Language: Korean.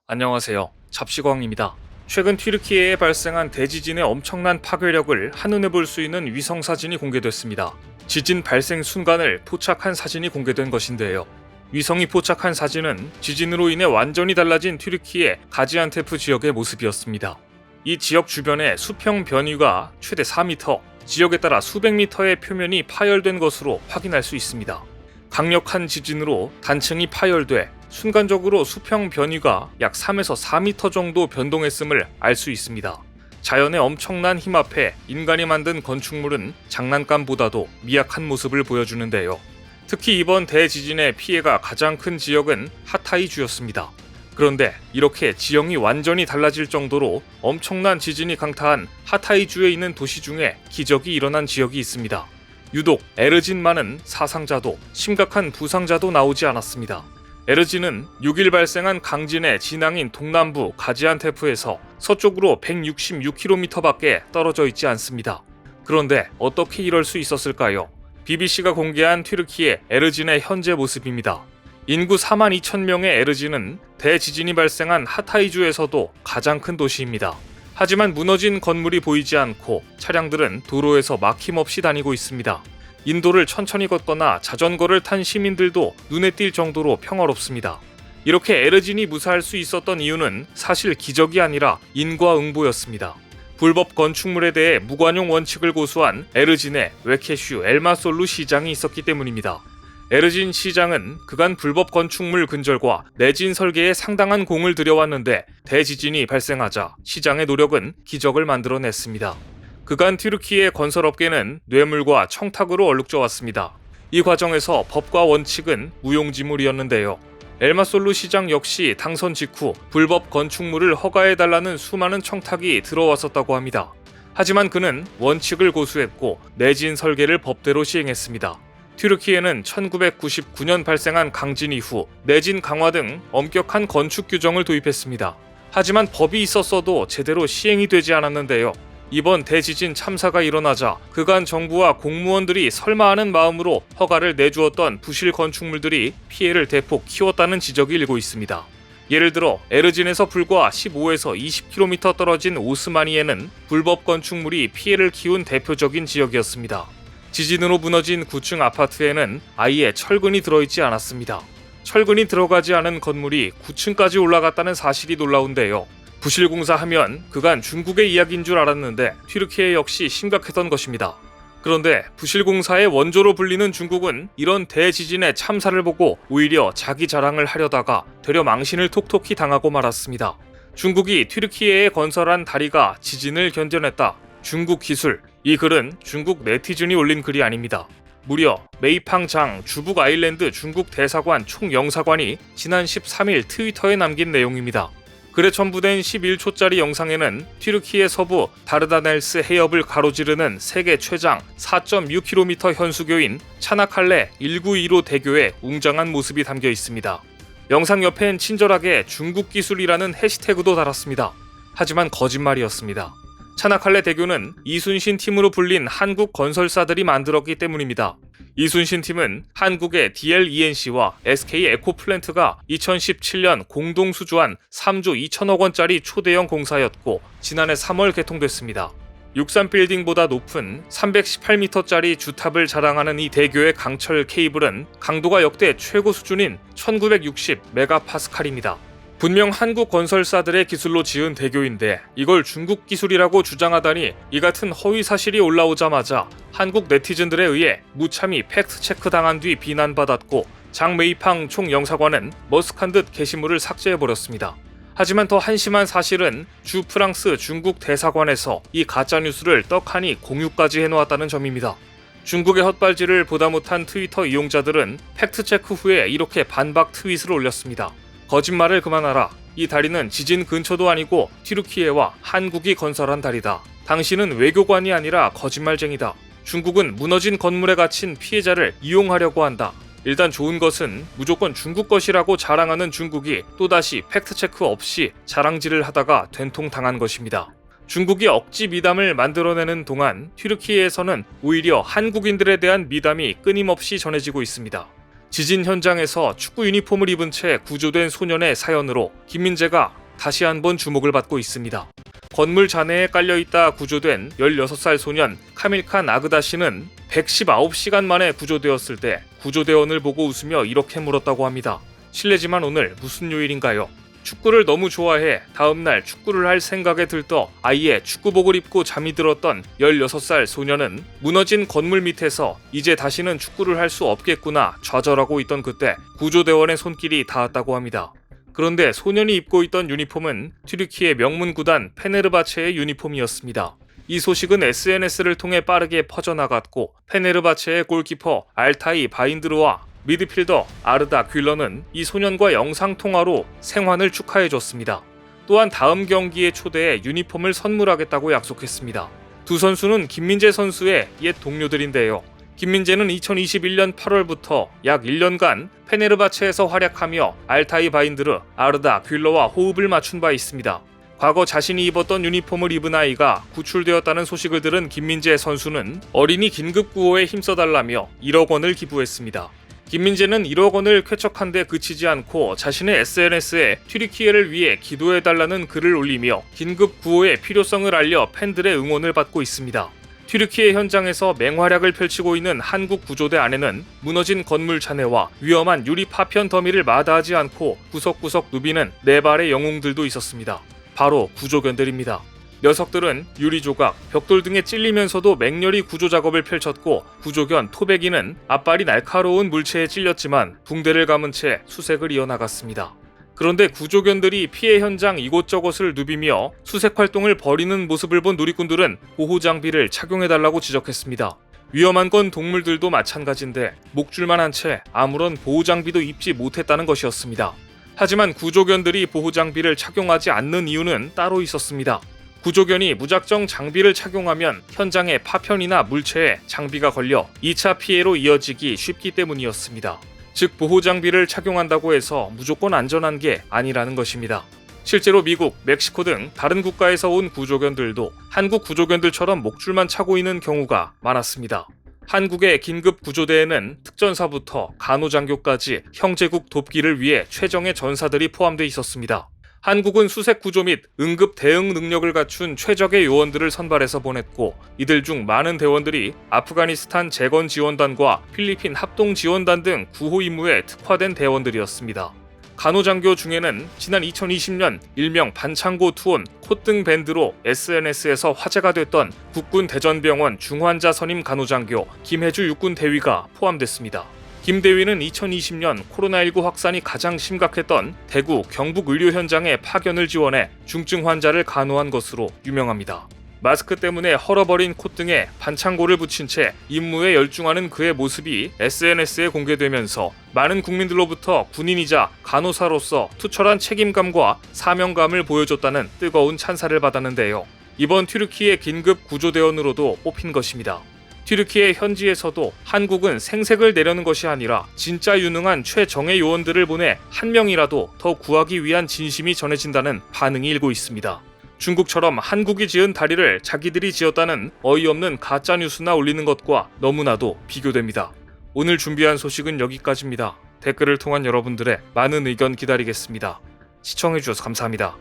안녕하세요. 잡시광입니다. 최근 튀르키예에 발생한 대지진의 엄청난 파괴력을 한눈에 볼 수 있는 위성 사진이 공개됐습니다. 지진 발생 순간을 포착한 사진이 공개된 것인데요. 위성이 포착한 사진은 지진으로 인해 완전히 달라진 튀르키예 가지안테프 지역의 모습이었습니다. 이 지역 주변에 수평 변위가 최대 4m, 지역에 따라 수백 미터의 표면이 파열된 것으로 확인할 수 있습니다. 강력한 지진으로 단층이 파열돼 순간적으로 수평 변위가 약 3에서 4m 정도 변동했음을 알 수 있습니다. 자연의 엄청난 힘 앞에 인간이 만든 건축물은 장난감보다도 미약한 모습을 보여주는데요. 특히 이번 대지진의 피해가 가장 큰 지역은 하타이주였습니다. 그런데 이렇게 지형이 완전히 달라질 정도로 엄청난 지진이 강타한 하타이주에 있는 도시 중에 기적이 일어난 지역이 있습니다. 유독 에르진만은 사상자도 심각한 부상자도 나오지 않았습니다. 에르진은 6일 발생한 강진의 진앙인 동남부 가지안테프에서 서쪽으로 166km밖에 떨어져 있지 않습니다. 그런데 어떻게 이럴 수 있었을까요? BBC가 공개한 튀르키예 에르진의 현재 모습입니다. 인구 42,000명의 에르진은 대지진이 발생한 하타이주에서도 가장 큰 도시입니다. 하지만 무너진 건물이 보이지 않고 차량들은 도로에서 막힘없이 다니고 있습니다. 인도를 천천히 걷거나 자전거를 탄 시민들도 눈에 띌 정도로 평화롭습니다. 이렇게 에르진이 무사할 수 있었던 이유는 사실 기적이 아니라 인과응보였습니다. 불법 건축물에 대해 무관용 원칙을 고수한 에르진의 웨케슈 엘마솔루 시장이 있었기 때문입니다. 에르진 시장은 그간 불법 건축물 근절과 내진 설계에 상당한 공을 들여왔는데 대지진이 발생하자 시장의 노력은 기적을 만들어냈습니다. 그간 튀르키예 건설업계는 뇌물과 청탁으로 얼룩져왔습니다. 이 과정에서 법과 원칙은 무용지물이었는데요. 엘마솔루 시장 역시 당선 직후 불법 건축물을 허가해달라는 수많은 청탁이 들어왔었다고 합니다. 하지만 그는 원칙을 고수했고 내진 설계를 법대로 시행했습니다. 튀르키예는 1999년 발생한 강진 이후 내진 강화 등 엄격한 건축 규정을 도입했습니다. 하지만 법이 있었어도 제대로 시행이 되지 않았는데요. 이번 대지진 참사가 일어나자 그간 정부와 공무원들이 설마 하는 마음으로 허가를 내주었던 부실 건축물들이 피해를 대폭 키웠다는 지적이 일고 있습니다. 예를 들어 에르진에서 불과 15에서 20km 떨어진 오스마니에는 불법 건축물이 피해를 키운 대표적인 지역이었습니다. 지진으로 무너진 9층 아파트에는 아예 철근이 들어있지 않았습니다. 철근이 들어가지 않은 건물이 9층까지 올라갔다는 사실이 놀라운데요. 부실공사 하면 그간 중국의 이야기인 줄 알았는데 튀르키예 역시 심각했던 것입니다. 그런데 부실공사의 원조로 불리는 중국은 이런 대지진의 참사를 보고 오히려 자기 자랑을 하려다가 되려 망신을 톡톡히 당하고 말았습니다. 중국이 튀르키예에 건설한 다리가 지진을 견뎌냈다. 중국 기술. 이 글은 중국 네티즌이 올린 글이 아닙니다. 무려 메이팡장 주북 아일랜드 중국 대사관 총영사관이 지난 13일 트위터에 남긴 내용입니다. 글에 첨부된 11초짜리 영상에는 튀르키예 서부 다르다넬스 해협을 가로지르는 세계 최장 4.6km 현수교인 차나칼레 1915 대교의 웅장한 모습이 담겨 있습니다. 영상 옆엔 친절하게 중국 기술이라는 해시태그도 달았습니다. 하지만 거짓말이었습니다. 차나칼레 대교는 이순신 팀으로 불린 한국 건설사들이 만들었기 때문입니다. 이순신 팀은 한국의 DLENC와 SK 에코플랜트가 2017년 공동 수주한 3조 2천억 원짜리 초대형 공사였고 지난해 3월 개통됐습니다. 63빌딩보다 높은 318m짜리 주탑을 자랑하는 이 대교의 강철 케이블은 강도가 역대 최고 수준인 1960메가파스칼입니다. 분명 한국 건설사들의 기술로 지은 대교인데 이걸 중국 기술이라고 주장하다니 이 같은 허위 사실이 올라오자마자 한국 네티즌들에 의해 무참히 팩트체크 당한 뒤 비난받았고 장메이팡 총영사관은 머쓱한 듯 게시물을 삭제해버렸습니다. 하지만 더 한심한 사실은 주 프랑스 중국 대사관에서 이 가짜뉴스를 떡하니 공유까지 해놓았다는 점입니다. 중국의 헛발질을 보다 못한 트위터 이용자들은 팩트체크 후에 이렇게 반박 트윗을 올렸습니다. 거짓말을 그만하라. 이 다리는 지진 근처도 아니고 튀르키예와 한국이 건설한 다리다. 당신은 외교관이 아니라 거짓말쟁이다. 중국은 무너진 건물에 갇힌 피해자를 이용하려고 한다. 일단 좋은 것은 무조건 중국 것이라고 자랑하는 중국이 또다시 팩트체크 없이 자랑질을 하다가 된통당한 것입니다. 중국이 억지 미담을 만들어내는 동안 튀르키예에서는 오히려 한국인들에 대한 미담이 끊임없이 전해지고 있습니다. 지진 현장에서 축구 유니폼을 입은 채 구조된 소년의 사연으로 김민재가 다시 한번 주목을 받고 있습니다. 건물 잔해에 깔려있다 구조된 16살 소년 카밀칸 아그다시는 119시간 만에 구조되었을 때 구조대원을 보고 웃으며 이렇게 물었다고 합니다. 실례지만 오늘 무슨 요일인가요? 축구를 너무 좋아해 다음날 축구를 할 생각에 들떠 아예 축구복을 입고 잠이 들었던 16살 소년은 무너진 건물 밑에서 이제 다시는 축구를 할 수 없겠구나 좌절하고 있던 그때 구조대원의 손길이 닿았다고 합니다. 그런데 소년이 입고 있던 유니폼은 튀르키예 명문 구단 페네르바체의 유니폼이었습니다. 이 소식은 SNS를 통해 빠르게 퍼져나갔고 페네르바체의 골키퍼 알타이 바인드르와 미드필더 아르다 귤러는 이 소년과 영상통화로 생환을 축하해줬습니다. 또한 다음 경기에 초대해 유니폼을 선물하겠다고 약속했습니다. 두 선수는 김민재 선수의 옛 동료들인데요. 김민재는 2021년 8월부터 약 1년간 페네르바체에서 활약하며 알타이 바인드르, 아르다 귤러와 호흡을 맞춘 바 있습니다. 과거 자신이 입었던 유니폼을 입은 아이가 구출되었다는 소식을 들은 김민재 선수는 어린이 긴급구호에 힘써달라며 1억 원을 기부했습니다. 김민재는 1억 원을 쾌척한 데 그치지 않고 자신의 SNS에 튀르키예를 위해 기도해달라는 글을 올리며 긴급구호의 필요성을 알려 팬들의 응원을 받고 있습니다. 튀르키예 현장에서 맹활약을 펼치고 있는 한국 구조대 안에는 무너진 건물 잔해와 위험한 유리 파편 더미를 마다하지 않고 구석구석 누비는 4발의 영웅들도 있었습니다. 바로 구조견들입니다. 녀석들은 유리 조각, 벽돌 등에 찔리면서도 맹렬히 구조 작업을 펼쳤고 구조견 토백이는 앞발이 날카로운 물체에 찔렸지만 붕대를 감은 채 수색을 이어나갔습니다. 그런데 구조견들이 피해 현장 이곳저곳을 누비며 수색 활동을 벌이는 모습을 본 누리꾼들은 보호 장비를 착용해달라고 지적했습니다. 위험한 건 동물들도 마찬가지인데 목줄만 한 채 아무런 보호 장비도 입지 못했다는 것이었습니다. 하지만 구조견들이 보호 장비를 착용하지 않는 이유는 따로 있었습니다. 구조견이 무작정 장비를 착용하면 현장의 파편이나 물체에 장비가 걸려 2차 피해로 이어지기 쉽기 때문이었습니다. 즉 보호 장비를 착용한다고 해서 무조건 안전한 게 아니라는 것입니다. 실제로 미국, 멕시코 등 다른 국가에서 온 구조견들도 한국 구조견들처럼 목줄만 차고 있는 경우가 많았습니다. 한국의 긴급 구조대에는 특전사부터 간호장교까지 형제국 돕기를 위해 최정예 전사들이 포함되어 있었습니다. 한국은 수색 구조 및 응급 대응 능력을 갖춘 최적의 요원들을 선발해서 보냈고 이들 중 많은 대원들이 아프가니스탄 재건지원단과 필리핀 합동지원단 등 구호 임무에 특화된 대원들이었습니다. 간호장교 중에는 지난 2020년 일명 반창고 투혼 콧등 밴드로 SNS에서 화제가 됐던 국군 대전병원 중환자 선임 간호장교 김혜주 육군 대위가 포함됐습니다. 김 대위는 2020년 코로나19 확산이 가장 심각했던 대구, 경북 의료 현장에 파견을 지원해 중증 환자를 간호한 것으로 유명합니다. 마스크 때문에 헐어버린 콧등에 반창고를 붙인 채 임무에 열중하는 그의 모습이 SNS에 공개되면서 많은 국민들로부터 군인이자 간호사로서 투철한 책임감과 사명감을 보여줬다는 뜨거운 찬사를 받았는데요. 이번 튀르키예 긴급 구조대원으로도 뽑힌 것입니다. 튀르키예 현지에서도 한국은 생색을 내려는 것이 아니라 진짜 유능한 최정예 요원들을 보내 한 명이라도 더 구하기 위한 진심이 전해진다는 반응이 일고 있습니다. 중국처럼 한국이 지은 다리를 자기들이 지었다는 어이없는 가짜뉴스나 올리는 것과 너무나도 비교됩니다. 오늘 준비한 소식은 여기까지입니다. 댓글을 통한 여러분들의 많은 의견 기다리겠습니다. 시청해주셔서 감사합니다.